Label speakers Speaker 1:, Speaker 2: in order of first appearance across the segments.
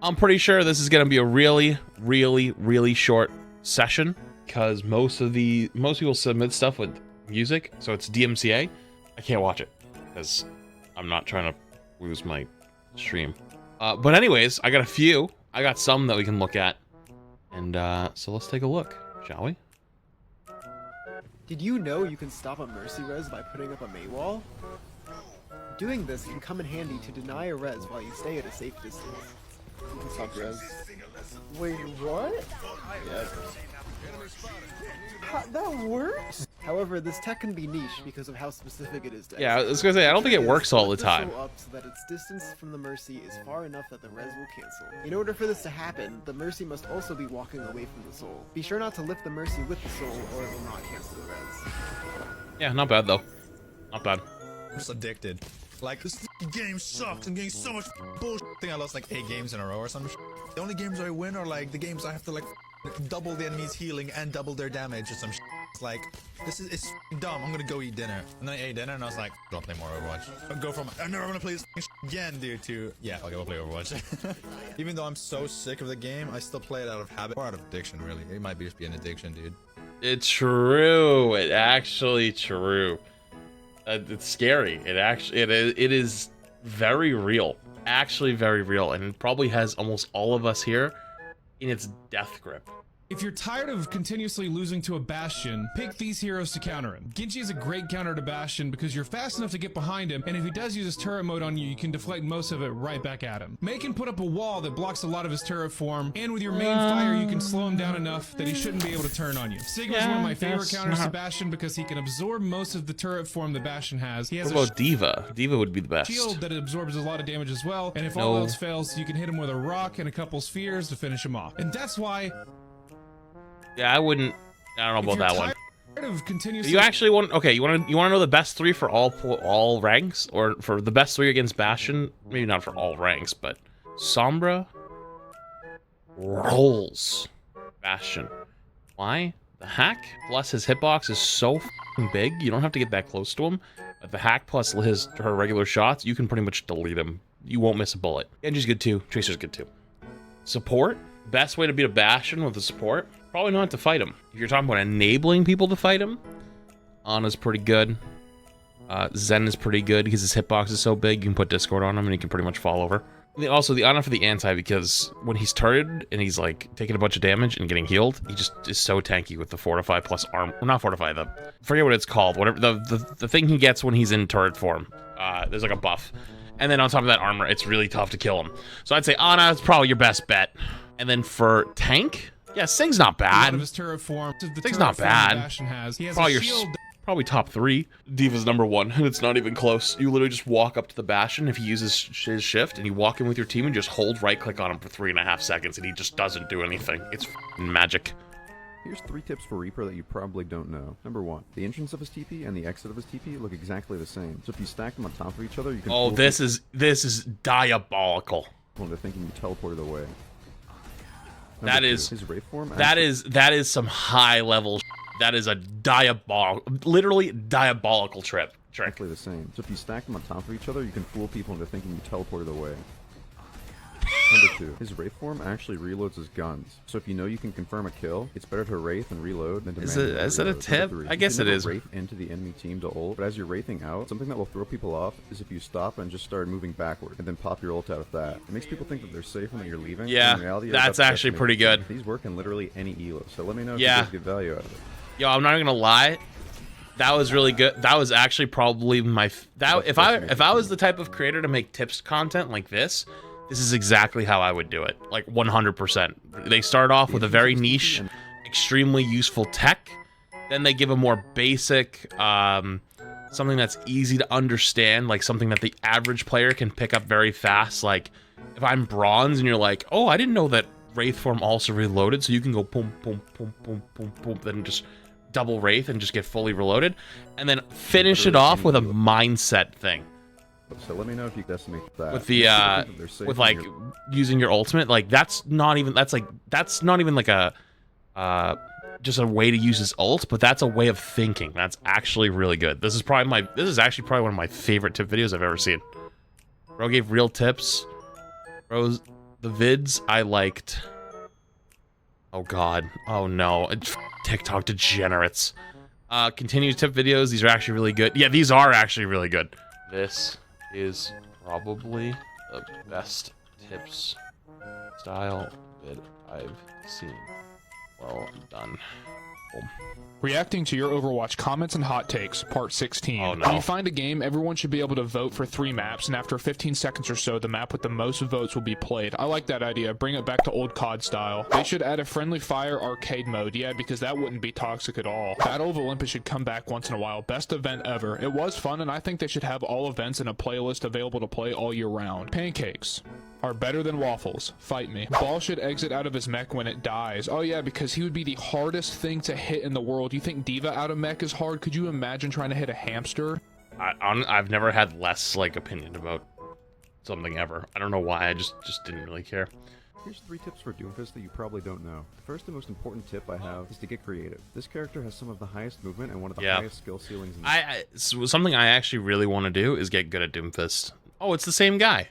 Speaker 1: I'm pretty sure this is going to be a really, really, really short session because most people submit stuff with music, so it's DMCA. I can't watch it because I'm not trying to lose my stream. But anyways, I got some that we can look at, and so let's take a look, shall we?
Speaker 2: Did you know you can stop a mercy res by putting up a mate wall? Doing this can come in handy to deny a res while you stay at a safe distance. You can stop res.
Speaker 3: Wait, what?
Speaker 2: Yep.
Speaker 3: That works?
Speaker 2: However, this tech can be niche because of how specific it is to
Speaker 1: Yeah, I was gonna say, I don't think it works all the time.
Speaker 2: Up so that its distance from the mercy is far enough that the res will cancel. In order for this to happen, the mercy must also be walking away from the soul. Be sure not to lift the mercy with the soul or it will not cancel the res.
Speaker 1: Yeah, not bad though. Not bad.
Speaker 4: I'm just addicted. Like, this game sucks. I'm getting so much bullshit. I think I lost like 8 games in a row or some shit. The only games I win are like the games I have to like double the enemy's healing and double their damage or some shit. It's like, it's dumb. I'm gonna go eat dinner. And then I ate dinner and I was like, I'll play more Overwatch. I'll go from, I'm never gonna play this again, dude, to, yeah, okay, we'll play Overwatch. Even though I'm so sick of the game, I still play it out of habit. Or out of addiction, really. It might just be an addiction, dude.
Speaker 1: It's true. It's actually true. It's scary. It is very real. Actually very real, and it probably has almost all of us here in its death grip.
Speaker 5: If you're tired of continuously losing to a Bastion, pick these heroes to counter him. Genji is a great counter to Bastion because you're fast enough to get behind him, and if he does use his turret mode on you, you can deflect most of it right back at him. May can put up a wall that blocks a lot of his turret form, and with your main fire, you can slow him down enough that he shouldn't be able to turn on you. Sigma is one of my favorite counters to Bastion because he can absorb most of the turret form that Bastion has. He has
Speaker 1: What about Diva? Diva would be the best.
Speaker 5: Shield that absorbs a lot of damage as well, and if all else fails, you can hit him with a rock and a couple spheres to finish him off. And that's why...
Speaker 1: Yeah, I don't know about that one.
Speaker 5: Continuously...
Speaker 1: You actually want, okay, you want to know the best 3 for all ranks, or for the best 3 against Bastion? Maybe not for all ranks, but Sombra rolls Bastion. Why? The hack plus his hitbox is so f***ing big, you don't have to get that close to him. But the hack plus her regular shots, you can pretty much delete him. You won't miss a bullet. Genji's good too. Tracer's good too. Support? Best way to beat a Bastion with the support? Probably not to fight him. If you're talking about enabling people to fight him, Ana's pretty good. Zen is pretty good because his hitbox is so big, you can put Discord on him and he can pretty much fall over. Also, the Ana for the anti, because when he's turreted and he's like taking a bunch of damage and getting healed, he just is so tanky with the Fortify plus arm. Well, not Fortify, forget what it's called. Whatever the thing he gets when he's in turret form. There's like a buff. And then on top of that armor, it's really tough to kill him. So I'd say Ana is probably your best bet. And then for tank, yeah, Sing's not bad. Sing's not bad. Probably top 3. Diva's number 1, and it's not even close. You literally just walk up to the Bastion if he uses his shift, and you walk in with your team and just hold right-click on him for 3.5 seconds, and he just doesn't do anything. It's magic.
Speaker 6: Here's 3 tips for Reaper that you probably don't know. Number 1, the entrance of his TP and the exit of his TP look exactly the same. So if you stack them on top of each other, you can.
Speaker 1: Oh, this is diabolical.
Speaker 6: They're thinking you teleported away.
Speaker 1: That is
Speaker 6: his Wraith form.
Speaker 1: That is some high level. That is a literally diabolical trick.
Speaker 6: Exactly the same. So if you stack them on top of each other, you can fool people into thinking you teleported away. Number 2, his Wraith form actually reloads his guns. So if you know you can confirm a kill, it's better to Wraith and reload than to
Speaker 1: Is that a tip? I guess it is.
Speaker 6: Wraith into the enemy team to ult, but as you're wraithing out, something that will throw people off is if you stop and just start moving backward, and then pop your ult out of that. It makes people think that they're safe and that you're leaving.
Speaker 1: Yeah,
Speaker 6: in reality,
Speaker 1: that's actually pretty good.
Speaker 6: These work in literally any elo, so let me know if you guys get value out of it.
Speaker 1: Yo, I'm not gonna lie. That was really good. That was actually probably my... If I was the type of creator to make tips content like this is exactly how I would do it. Like 100%. They start off with a very niche, extremely useful tech. Then they give a more basic, something that's easy to understand, like something that the average player can pick up very fast. Like if I'm bronze and you're like, oh, I didn't know that Wraith form also reloaded, so you can go boom, boom, boom, boom, boom, boom, then just double Wraith and just get fully reloaded. And then finish it off with a mindset thing.
Speaker 6: So let me know if you can estimate that.
Speaker 1: With the with like using your ultimate, like that's not even like a just a way to use his ult, but that's a way of thinking. That's actually really good. This is actually probably one of my favorite tip videos I've ever seen. Bro gave real tips. Bro's the vids I liked. Oh god. Oh no. TikTok degenerates. Continued tip videos. These are actually really good. Yeah, these are actually really good. This is probably the best tips style vid I've seen. Well done. Boom.
Speaker 7: Reacting to your Overwatch comments and hot takes, part 16.
Speaker 1: Oh, no.
Speaker 7: When you find a game, everyone should be able to vote for 3 maps, and after 15 seconds or so, the map with the most votes will be played. I like that idea. Bring it back to old COD style. They should add a friendly fire arcade mode, yeah, because that wouldn't be toxic at all. Battle of Olympus should come back once in a while. Best event ever. It was fun, and I think they should have all events in a playlist available to play all year round. Pancakes are better than waffles. Fight me. Ball should exit out of his mech when it dies. Oh yeah, because he would be the hardest thing to hit in the world. You think Diva out of mech is hard? Could you imagine trying to hit a hamster?
Speaker 1: I've never had less like opinion about something ever. I don't know why. I just didn't really care.
Speaker 6: Here's 3 tips for Doomfist that you probably don't know. The first and most important tip I have is to get creative. This character has some of the highest movement and one of the highest skill ceilings in the
Speaker 1: so something I actually really want to do is get good at Doomfist. Oh, it's the same guy.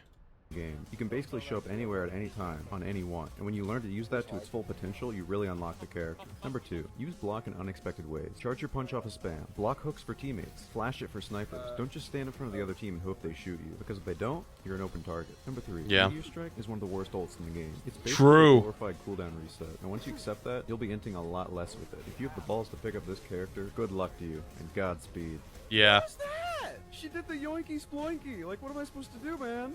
Speaker 6: game. You can basically show up anywhere at any time, on anyone, and when you learn to use that to its full potential, you really unlock the character. Number 2, use block in unexpected ways. Charge your punch off a spam. Block hooks for teammates. Flash it for snipers. Don't just stand in front of the other team and hope they shoot you, because if they don't, you're an open target. Number 3, Meteor Strike is one of the worst ults in the game. It's basically a glorified cooldown reset, and once you accept that, you'll be inting a lot less with it. If you have the balls to pick up this character, good luck to you, and Godspeed.
Speaker 1: Yeah.
Speaker 6: What's that? She did the yoinky sploinky. Like, what am I supposed to do, man?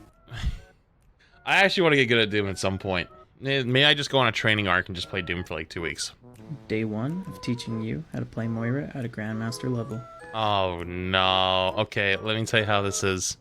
Speaker 1: I actually want to get good at Doom at some point. May I just go on a training arc and just play Doom for like 2 weeks?
Speaker 8: Day 1 of teaching you how to play Moira at a Grandmaster level.
Speaker 1: Oh no. Okay, let me tell you how this is.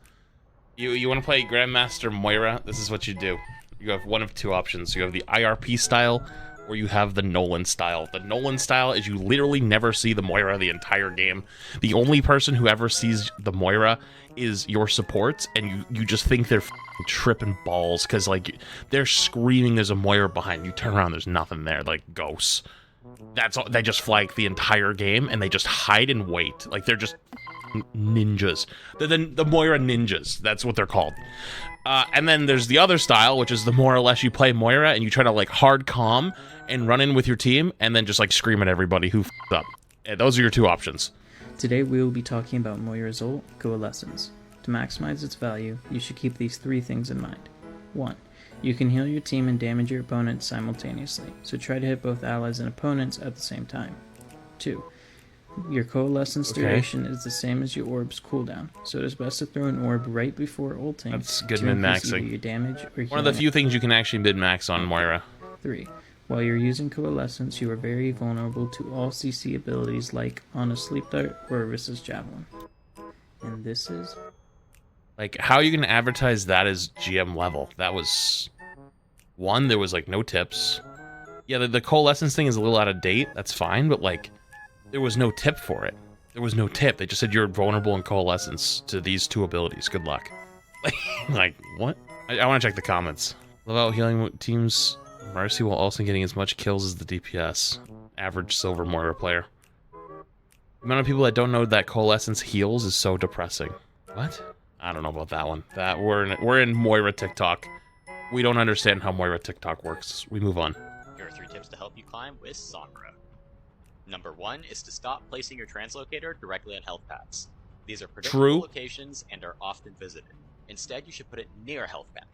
Speaker 1: You want to play Grandmaster Moira? This is what you do. You have one of 2 options. You have the IRP style, or you have the Nolan style. The Nolan style is you literally never see the Moira the entire game. The only person who ever sees the Moira is your supports, and you just think they're tripping balls because like they're screaming there's a Moira behind you. Turn around, there's nothing there, like ghosts. That's all. They just flag the entire game and they just hide and wait. Like they're just ninjas. They're the Moira ninjas. That's what they're called. And then there's the other style, which is the more or less you play Moira and you try to like hard calm and run in with your team and then just like scream at everybody who f***ed up. And those are your 2 options.
Speaker 8: Today we will be talking about Moira's ult, Coalescence. To maximize its value, you should keep these 3 things in mind. 1. You can heal your team and damage your opponents simultaneously, so try to hit both allies and opponents at the same time. 2. Your Coalescence duration is the same as your orb's cooldown, so it is best to throw an orb right before ulting.
Speaker 1: That's good
Speaker 8: to increase either
Speaker 1: min-maxing.
Speaker 8: your damage or
Speaker 1: One of the few things you can actually min-max on Moira.
Speaker 8: 3. While you're using Coalescence, you are very vulnerable to all CC abilities like on a Sleep Dart or Orissa's Javelin. And this is...
Speaker 1: Like, how are you going to advertise that as GM level? That was... 1, there was, like, no tips. Yeah, the Coalescence thing is a little out of date. That's fine, but, like, there was no tip for it. There was no tip. They just said you're vulnerable in Coalescence to these 2 abilities. Good luck. Like, what? I want to check the comments. Love how healing teams... Mercy while also getting as much kills as the DPS. Average silver Moira player. The amount of people that don't know that Coalescence heals is so depressing. What? I don't know about that one. We're in Moira TikTok. We don't understand how Moira TikTok works. We move on.
Speaker 9: Here are 3 tips to help you climb with Sakura. Number 1 is to stop placing your translocator directly on health pads. These are predictable locations and are often visited. Instead, you should put it near a health pad.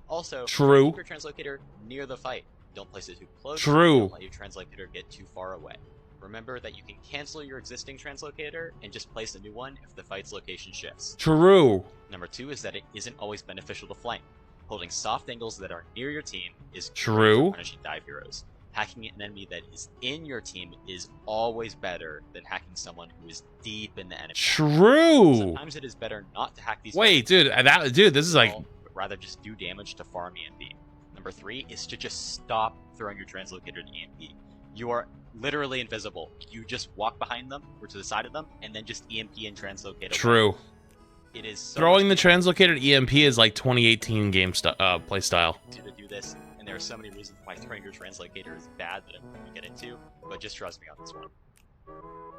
Speaker 9: Also, keep your translocator near the fight. Don't place it too close. Don't let your translocator get too far away. Remember that you can cancel your existing translocator and just place a new one if the fight's location shifts.
Speaker 1: True.
Speaker 9: Number 2 is that it isn't always beneficial to flank. Holding soft angles that are near your team is
Speaker 1: true
Speaker 9: for punishing dive heroes. Hacking an enemy that is in your team is always better than hacking someone who is deep in the enemy.
Speaker 1: True.
Speaker 9: Sometimes it is better not to hack these.
Speaker 1: Wait, dude, this is like.
Speaker 9: But rather just do damage to farm EMP. Number 3 is to just stop throwing your translocator to EMP. You are literally invisible. You just walk behind them or to the side of them, and then just EMP and translocate.
Speaker 1: True.
Speaker 9: It is so
Speaker 1: throwing the translocated EMP is like 2018 game play style.
Speaker 9: To do this, and there are so many reasons why throwing your translocator is bad that I'm going to get into, but just trust me on this one.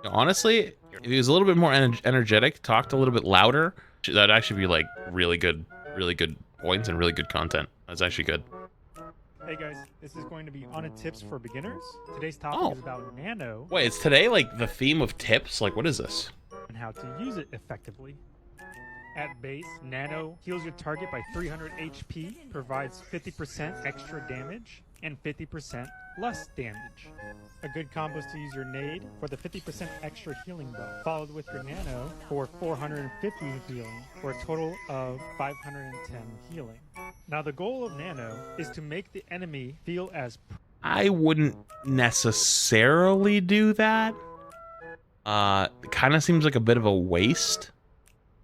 Speaker 1: Honestly, if he was a little bit more energetic, talked a little bit louder, that'd actually be like really good points and really good content. That's actually good.
Speaker 10: Hey guys, this is going to be on tips for beginners. Today's topic is about nano.
Speaker 1: Wait, is today like the theme of tips? Like, what is this?
Speaker 10: And how to use it effectively. At base, nano heals your target by 300 HP, provides 50% extra damage, and 50% less damage. A good combo is to use your nade for the 50% extra healing buff, followed with your nano for 450 healing, for a total of 510 healing. Now the goal of nano is to make the enemy feel as...
Speaker 1: I wouldn't necessarily do that. It kind of seems like a bit of a waste.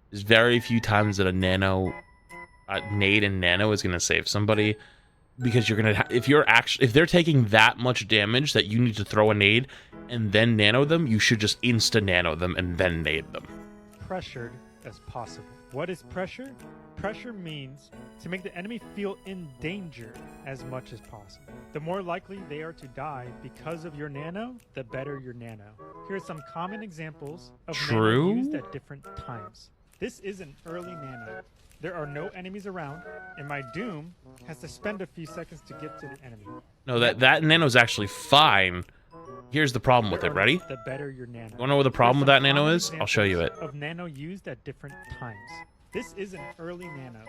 Speaker 1: There's very few times that a nano, nade and nano is going to save somebody. Because you're gonna, if they're taking that much damage that you need to throw a nade and then nano them, you should just insta nano them and then nade them.
Speaker 10: Pressured as possible. What is pressure? Pressure means to make the enemy feel in danger as much as possible. The more likely they are to die because of your nano, the better your nano. Here are some common examples of nano used at different times. This is an early nano. There are no enemies around, and my Doom has to spend a few seconds to get to the enemy.
Speaker 1: No, that nano's actually fine. Here's the problem with it. Ready?
Speaker 10: The better your nano.
Speaker 1: You wanna know what the problem with that nano is? I'll show you it.
Speaker 10: Of nano used at different times. This is an early nano.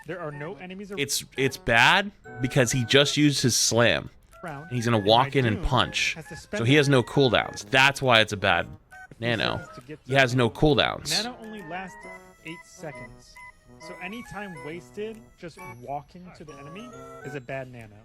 Speaker 10: There are no enemies around.
Speaker 1: It's bad because he just used his slam. And he's gonna walk in and punch. So he has no cooldowns. That's why it's a bad nano. He has no cooldowns.
Speaker 10: Nano only lasts 8 seconds. So any time wasted just walking to the enemy is a bad nano.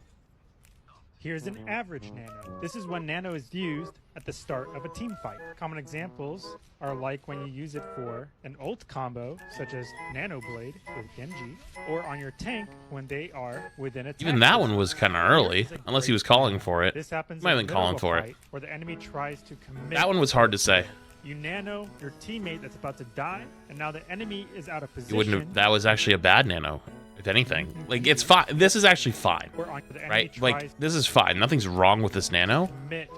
Speaker 10: Here's an average nano. This is when nano is used at the start of a team fight. Common examples are like when you use it for an ult combo, such as Nano Blade with Genji, or on your tank when they are within attack.
Speaker 1: Even that one was kind of early, unless he was calling for it.
Speaker 10: This happens
Speaker 1: Might have been calling for it.
Speaker 10: where the enemy tries to commit.
Speaker 1: That one was hard to say.
Speaker 10: You nano your teammate that's about to die, and now the enemy is out of position.
Speaker 1: You wouldn't have, that was actually a bad nano, if anything. Like, it's fine. This is actually fine, right? Like, this is fine. Nothing's wrong with this nano.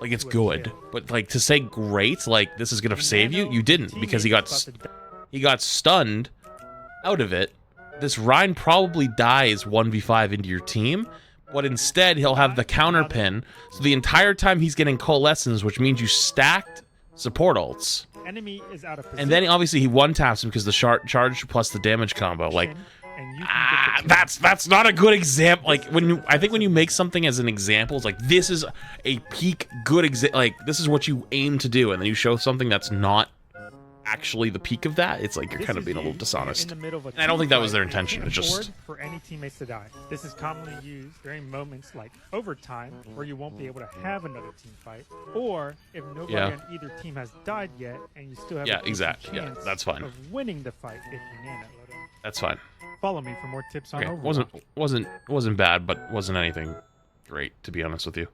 Speaker 1: Like, it's good. But, like, to say great, like, this is gonna save you, you didn't, because he got stunned out of it. This Rhine probably dies 1v5 into your team, but instead he'll have the counter pin, so the entire time he's getting coalescence, which means you stacked support ults.
Speaker 10: Enemy is out of position.
Speaker 1: And then obviously he one taps him because the charge plus the damage combo. Like, that's not a good example. Like, I think when you make something as an example, it's like, this is a peak good example. Like, this is what you aim to do, and then you show something that's not actually the peak of that. It's like you're kind of being a little dishonest. And I don't think that was their intention. It's just
Speaker 10: for any teammates to die. This is commonly used during moments like overtime, where you won't be able to have another team fight, or if nobody on either team has died yet, and you still have a chance
Speaker 1: that's fine.
Speaker 10: of winning the fight if you nano.
Speaker 1: That's fine.
Speaker 10: Follow me for more tips on Overwatch.
Speaker 1: Wasn't bad, but wasn't anything great, to be honest with you.